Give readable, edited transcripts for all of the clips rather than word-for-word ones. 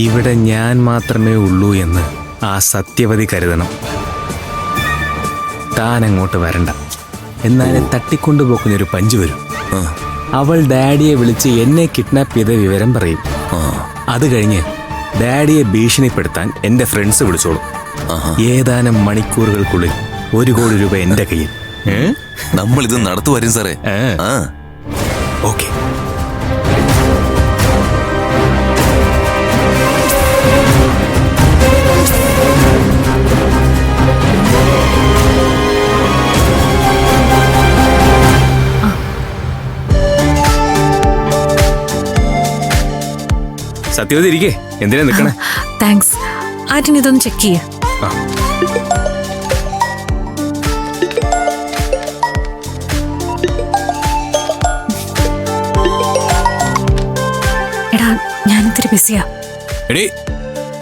ഇവിടെ ഞാൻ മാത്രമേ ഉള്ളൂ എന്ന് ആ സത്യവതി കരുതണം. താൻ അങ്ങോട്ട് വരണ്ട. എന്നാലും തട്ടിക്കൊണ്ടുപോക്കുന്നൊരു പഞ്ച് വരും. അവൾ ഡാഡിയെ വിളിച്ച് എന്നെ കിഡ്നാപ്പ് ചെയ്ത വിവരം പറയും. അത് കഴിഞ്ഞ് ഡാഡിയെ ഭീഷണിപ്പെടുത്താൻ എൻ്റെ ഫ്രണ്ട്സ് വിളിച്ചോളും. ഏതാനും മണിക്കൂറുകൾക്കുള്ളിൽ 1 കോടി രൂപ എൻ്റെ കയ്യിൽ. നമ്മൾ ഇത് നടത്തു വരും സാറേ. ഓക്കെ. സത്യവതി ഇരിക്കേ, എന്തിനാ നിൽക്കണേ? താങ്ക്സ്. ആറ്റിന് ഇതൊന്ന് ചെക്ക് ചെയ്യ. എടാ, ഞാനിത്തിരി ബിസിയാ. എടീ,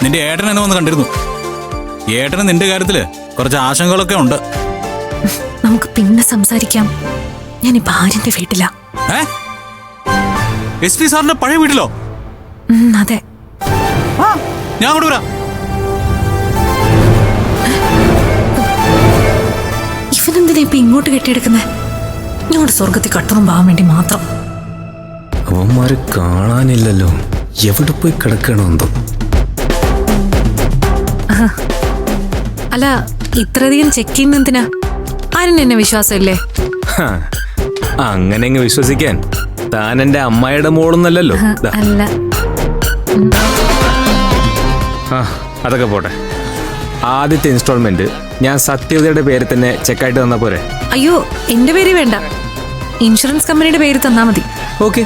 നിന്റെ ഏട്ടൻ എന്നെ വന്ന് കണ്ടിരുന്നു. ഏട്ടന് നിന്റെ കാര്യത്തില് കുറച്ച് ആശങ്കകളൊക്കെ ഉണ്ട്. നമുക്ക് പിന്നെ സംസാരിക്കാം. ഞാനിപ്പോ ആര്യന്റെ വീട്ടിലാ. SP സാറിന്റെ പഴയ വീട്ടിലോ? അതെ. ഞാൻ അങ്ങോട്ട് വരാം. ഇവനെന്തിനാ ഇപ്പൊ ഇങ്ങോട്ട് കെട്ടിയെടുക്കുന്നേ? ഞങ്ങളുടെ സ്വർഗത്തിൽ കട്ടറും പോകാൻ വേണ്ടി മാത്രം. അവന്മാര് കാണാനില്ലല്ലോ. എവിടെ പോയി കിടക്കണോ എന്തോ. അല്ല, ഇത്രയധികം ചെക്ക് ചെയ്യുന്ന എന്തിനാ? ആരും എന്നെ വിശ്വാസമില്ലേ? അങ്ങനെ അങ്ങ് വിശ്വസിക്കാൻ താൻ എന്റെ അമ്മായിയുടെ മോളൊന്നല്ലോ. അല്ല. അതൊക്കെ പോട്ടെ. ആദ്യത്തെ ഇൻസ്റ്റാൾമെന്റ് ഞാൻ സത്യവതിയുടെ പേര് തന്നെ ചെക്കായിട്ട് തന്നാ പോരെ? അയ്യോ, എന്റെ പേര് വേണ്ട. ഇൻഷുറൻസ് കമ്പനിയുടെ പേര് തന്നാ മതി. ഓക്കെ,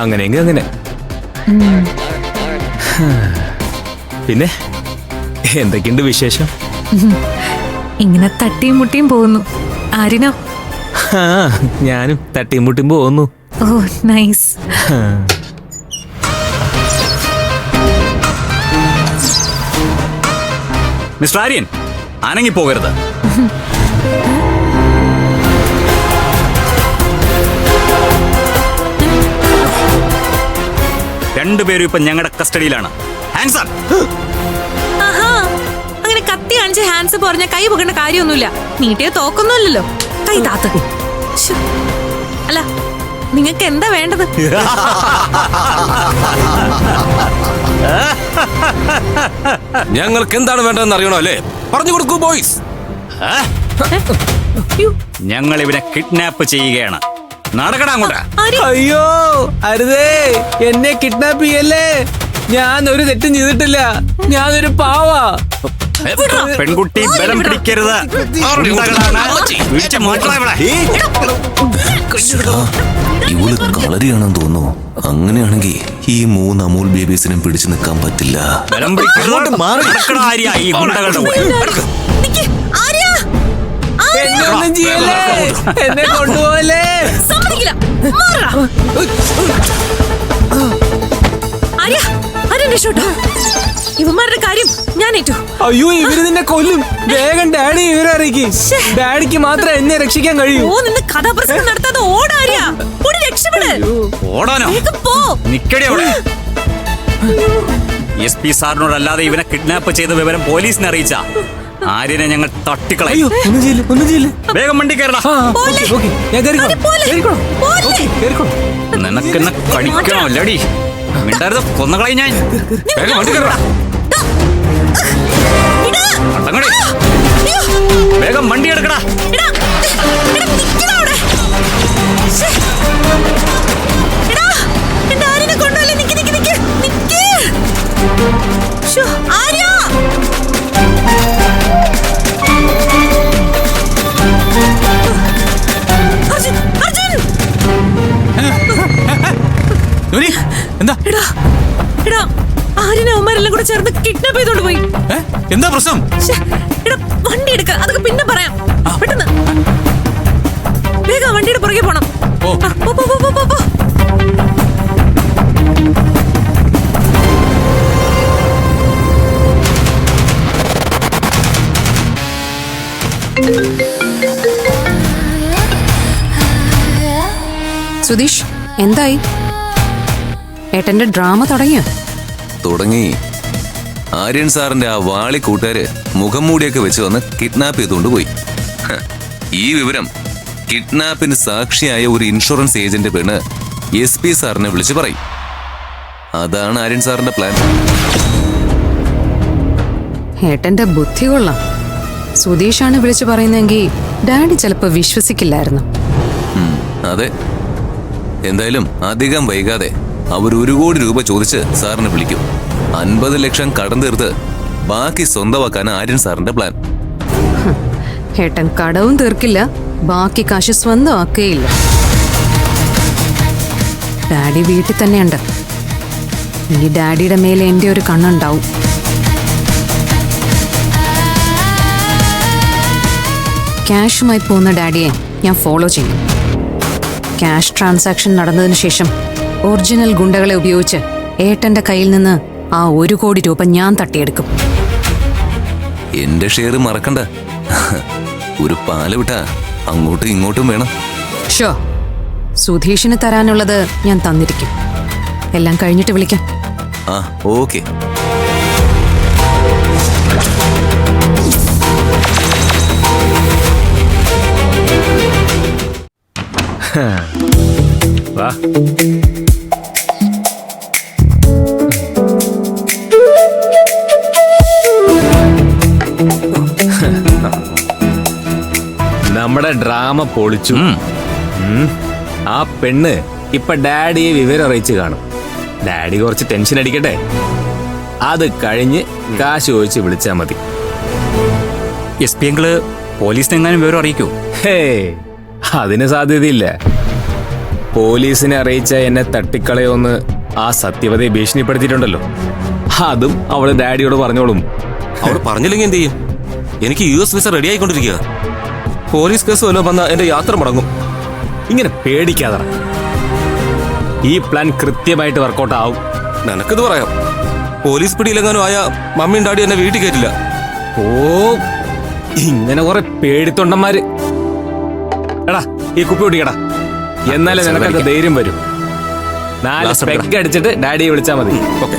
അങ്ങനെയെങ്കിൽ അങ്ങനെ. പിന്നെ എന്തൊക്കെയുണ്ട് വിശേഷം? ഇങ്ങനെ തട്ടിയും മുട്ടിയും പോകുന്നു. ആരിനോ? ഞാനും തട്ടിയും മുട്ടിയും പോകുന്നു. ഓ, നൈസ്. മിസ്റ്റർ ആര്യൻ, അനങ്ങി പോകരുത്. രണ്ടുപേരും ഇപ്പൊ ഞങ്ങളുടെ കസ്റ്റഡിയിലാണ്. Hands up. അങ്ങനെ കത്തി കാണിച്ച് ഹാൻഡ്സ് പറഞ്ഞ കൈ പൊക്കേണ്ട കാര്യമൊന്നുമില്ല. നീട്ടിയ തോക്കൊന്നുമല്ലല്ലോ. കൈ താത്ത്. അല്ല, നിങ്ങൾക്ക് എന്താ വേണ്ടത്? ഞങ്ങൾക്ക് എന്താണ് വേണ്ടതെന്ന് അറിയണോ അല്ലേ? പറഞ്ഞു കൊടുക്കൂ ബോയ്സ്. ഞങ്ങൾ ഇവനെ കിഡ്നാപ്പ് ചെയ്യുകയാണ്. നടക്കണ അങ്ങോട്ട്. അയ്യോ, അരുതേ, എന്നെ കിഡ്നാപ്പ് ചെയ്യല്ലേ. ഞാൻ ഒരു തെറ്റും ചെയ്തിട്ടില്ല. ഞാനൊരു പാവാ. പെൺകുട്ടി ബലം പിടിക്കരുത്. ഇവള് കളരിയാണെന്ന് തോന്നുന്നു. അങ്ങനെയാണെങ്കിൽ ഈ 3 അമൂൽ ബേബീസിനും പിടിച്ചു നിൽക്കാൻ പറ്റില്ല. ബലം പിടിക്കരുത്. എന്നെ ഒന്നും ചെയ്യല്ലേ. എന്നെ കൊണ്ടുപോകല്ലേ. ഇവന്മാരുടെ കാര്യം ഞാൻ ഏറ്റു. അയ്യോ, ഇവര് നിന്നെ കൊല്ലും. വേഗം ഡാഡി ഇവരെ അറിയിക്കും. ഡാഡിക്ക് മാത്രമേ എന്നെ രക്ഷിക്കാൻ കഴിയൂ. ഓ, നിന്ന് കഥാപ്രസംഗം നടത്താതെ ഓടാരിയാ. രക്ഷപ്പെട്. ഓടാനോ? നിക്കടി അവിടെ. SP സാറിനോടല്ലാതെ ഇവനെ കിഡ്നാപ്പ് ചെയ്ത വിവരം പോലീസിനെ അറിയിച്ച ആര്യനെ ഞങ്ങൾ തട്ടിക്കളയും. വേഗം വണ്ടി കയറടാ. നിനക്കെന്നെ കടിക്കണോ അല്ലടി? മിണ്ടാരുത്, കൊന്നുകളയി ഞാൻ. വേഗം വണ്ടി കയറടാ. വേഗം വണ്ടി എടുക്കടാ. എന്താ ആര്യനവന്മാരെല്ലാം കൂടെ ചേർന്ന് കിഡ്നാപ്പ് ചെയ്തോണ്ട് പോയി. എന്താ പ്രശ്നം? വണ്ടി എടുക്ക, അതൊക്കെ പിന്നെ പറയാം. പെട്ടെന്ന് വേഗം വണ്ടിയുടെ പുറകെ പോണം. സുധീഷ്, എന്തായി? ഏട്ടന്റെ ഡ്രാമ തുടങ്ങിയോ? തുടങ്ങി. ആര്യൻ സാറിന്റെ ആ വാളി കൂട്ടുകാര് മുഖം മൂടിയൊക്കെ വെച്ച് വന്ന് കിഡ്നാപ്പ് ചെയ്തുകൊണ്ട് പോയി. ഈ വിവരം കിഡ്നാപ്പിന് സാക്ഷിയായ ഒരു ഇൻഷുറൻസ് ഏജന്റ് പെണ്ണ് SP സാറിനെ വിളിച്ചു പറയും. അതാണ് ആര്യൻ സാറിന്റെ പ്ലാൻ. ഏട്ടന്റെ ബുദ്ധി കൊള്ളാം. സുധീഷാണ് വിളിച്ചു പറയുന്നെങ്കിൽ ഡാഡി ചിലപ്പോ വിശ്വസിക്കില്ലായിരുന്നു. അതെ. എന്തായാലും അധികം വൈകാതെ അവർ 1 കോടി രൂപ ചോദിച്ച് സാറിനെ വിളിക്കും. 50 ലക്ഷം കടം തീർത്ത് ബാക്കി സ്വന്തമാക്കാൻ ആര്യൻ സാറിന്റെ പ്ലാൻ. ഏട്ടൻ കടവും തീർക്കില്ല, ബാക്കി കാശ് സ്വന്തമാക്കുകയില്ല. ഡാഡി വീട്ടിൽ തന്നെയുണ്ട്. ഈ ഡാഡിയുടെ മേലെ എന്റെ ഒരു കണ്ണുണ്ടാവും. ക്യാഷുമായി പോകുന്ന ഡാഡിയെ ഞാൻ ഫോളോ ചെയ്യും. ക്യാഷ് ട്രാൻസാക്ഷൻ നടന്നതിന് ശേഷം ഒറിജിനൽ ഗുണ്ടകളെ ഉപയോഗിച്ച് ഏട്ടന്റെ കയ്യിൽ നിന്ന് ആ 1 കോടി രൂപ ഞാൻ തട്ടിയെടുക്കും. എന്റെ ഷെയർ മറക്കണ്ട. ഒരു പാല് വിട്ടാ അങ്ങോട്ടും ഇങ്ങോട്ടും വേണം. ഷോ, സുധീഷിന് തരാനുള്ളത് ഞാൻ തന്നിരിക്കും. എല്ലാം കഴിഞ്ഞിട്ട് വിളിക്കാം. ആ, ഓക്കെ. വാ. നമ്മുടെ ഡ്രാമ പൊളിച്ചു. ആ പെണ്ണ് ഇപ്പൊ ഡാഡിയെ വിവരം അറിയിച്ചു കാണും. ഡാഡി കുറച്ച് ടെൻഷൻ അടിക്കട്ടെ. അത് കഴിഞ്ഞ് കാശ് ചോദിച്ച് വിളിച്ചാ മതി. SP അങ്കിള് പോലീസിനെങ്ങാനും വിവരം അറിയിക്കൂ? ഹേ, അതിന് സാധ്യതയില്ല. പോലീസിനെ അറിയിച്ച എന്നെ തട്ടിക്കളയോന്ന് ആ സത്യവതയെ ഭീഷണിപ്പെടുത്തിയിട്ടുണ്ടല്ലോ. അതും അവള് ഡാഡിയോട് പറഞ്ഞോളും. അവിടെ പറഞ്ഞില്ലെങ്കിൽ എന്ത് ചെയ്യും? എനിക്ക് US വിസ റെഡി ആയിക്കൊണ്ടിരിക്കുക. പോലീസ് കേസ് വല്ലതും വന്ന എന്റെ യാത്ര മുടങ്ങും. ഇങ്ങനെ പേടിക്കാതെ. ഈ പ്ലാൻ കൃത്യമായിട്ട് വർക്കൗട്ട് ആവും. നിനക്കിത് പറയാം. പോലീസ് പിടിയിലെങ്ങാനും ആയ മമ്മിയും ഡാഡി എന്നെ വീട്ടിൽ കയറ്റില്ല. ഓ, ഇങ്ങനെ കുറെ പേടിത്തൊണ്ടന്മാര്. എടാ, ഈ കുപ്പി കുടിക്കടാ. എന്നാലേ നിനക്കൊക്കെ ധൈര്യം വരും. 4 പെഗ് അടിച്ചിട്ട് ഡാഡിയെ വിളിച്ചാ മതി. ഓക്കെ.